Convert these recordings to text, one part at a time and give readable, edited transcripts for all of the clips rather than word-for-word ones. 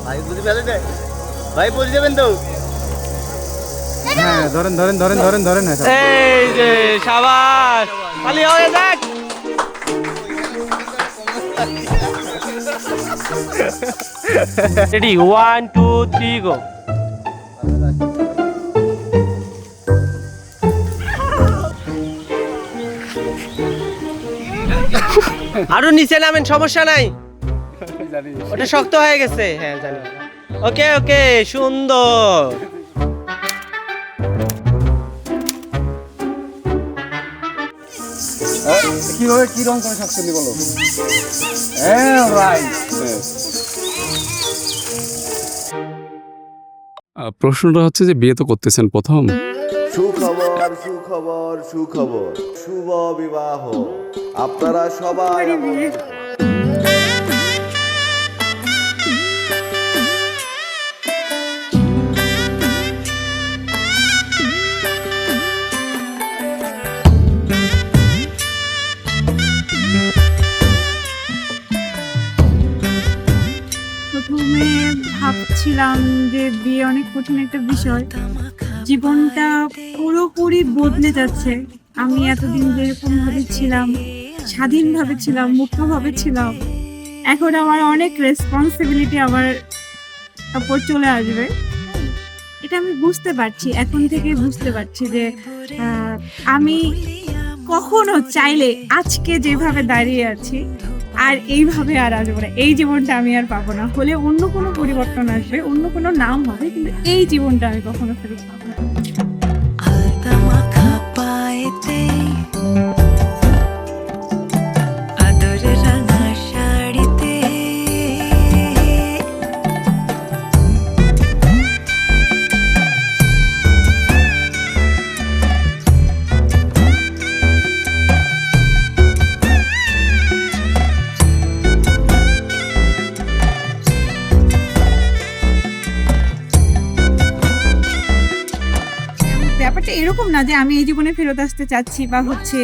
ভাই বুঝি ফেলে দেয়, ভাই বুঝে যাবেন তো। হ্যাঁ ধরেন ধরেন ধরেন ধরেন ধরেন। এই যে শাবাশ, খালি হয়ে যাক। রেডি, 1 2 3 গো। আরো নিচে নামেন, সমস্যা নাই, ওটা শক্ত হয়ে গেছে। হ্যাঁ জানি। ওকে ওকে, সুন্দর। কিভাবে কি রং করে শাকসবজি বলো? হ্যাঁ রাইট। প্রশ্নটা হচ্ছে যে বিয়ে তো করতেছেন প্রথম, সুখবর সুখবর সুখবর, শুভ বিবাহ আপনারা সবাই প্রথমে ভাবছিলাম যে বিয়ে অনেক কঠিন একটা বিষয়, জীবনটা পুরোপুরি বদলে যাচ্ছে। আমি এতদিন যেরকম ভাবে ছিলাম, স্বাধীনভাবে ছিলাম, মুক্তভাবে ছিলাম, এখন আমার অনেক রেসপন্সিবিলিটি আমার উপর চলে আসবে। এটা আমি বুঝতে পারছি, এখন থেকে বুঝতে পারছি যে আমি কখনো চাইলে আজকে যেভাবে দাঁড়িয়ে আছি আর এইভাবে আর আসবো না। এই জীবনটা আমি আর পাবো না। হলে অন্য কোনো পরিবর্তন আসবে, অন্য কোনো নাম হবে, কিন্তু এই জীবনটা আমি কখনো ফেরত পাবো না। ব্যাপারটা এরকম না যে আমি এই জীবনে ফেরত আসতে চাচ্ছি বা হচ্ছে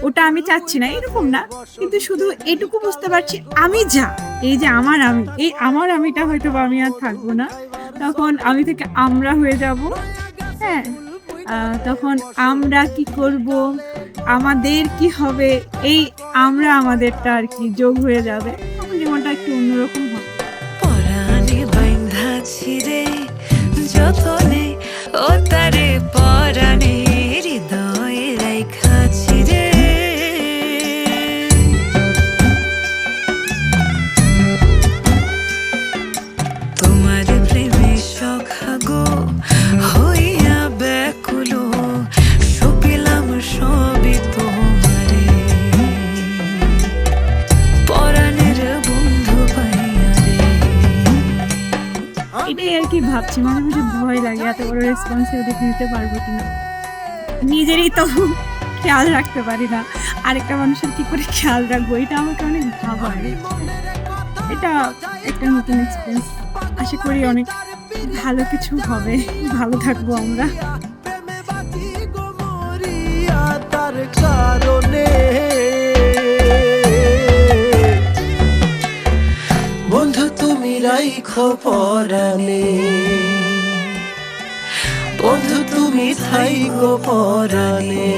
ওটা আমি চাচ্ছি না, এরকম না। কিন্তু শুধু এটুকু বুঝতে পারছি, আমি যা, এই যে আমার আমি, এই আমার আমিটা হয়তো বা আমি আর থাকবো না। তখন আমি থেকে আমরা হয়ে যাব। হ্যাঁ, তখন আমরা কি করব, আমাদের কি হবে, এই আমরা আমাদেরটা আর কি যোগ হয়ে যাবে। তখন জীবনটা একটু অন্যরকম হবে। পরাণে বাইন্ধা ছিরে যতনে ও তারে পরাণে হৃদয়ে রাইখা ছিরে। তোমার প্রেমে সখাগো হইয়া ব্যাকুল, সপিলাম সবই তোমারে পরাণের বন্ধু পাইয়া রে। এটাই আর কি ভাবছি, মাঝে মাঝে ভয় লাগে এত বড় রেসপন্সিবিলিটি নিতে পারবো কিনা। নিজেরই তো খেয়াল রাখতে পারি না, আরেকটা মানুষের কি করে খেয়াল রাখবো, এটা আমাকে অনেক ভাবায়। এটা একটা নতুন এক্সপিরিয়েন্স, আশা করি অনেক ভালো কিছু হবে, ভালো থাকবো আমরা। তার কারণে বন্ধু তুমি রাইখো পরাণে, বন্ধু তুমি থাইকো পরাণে।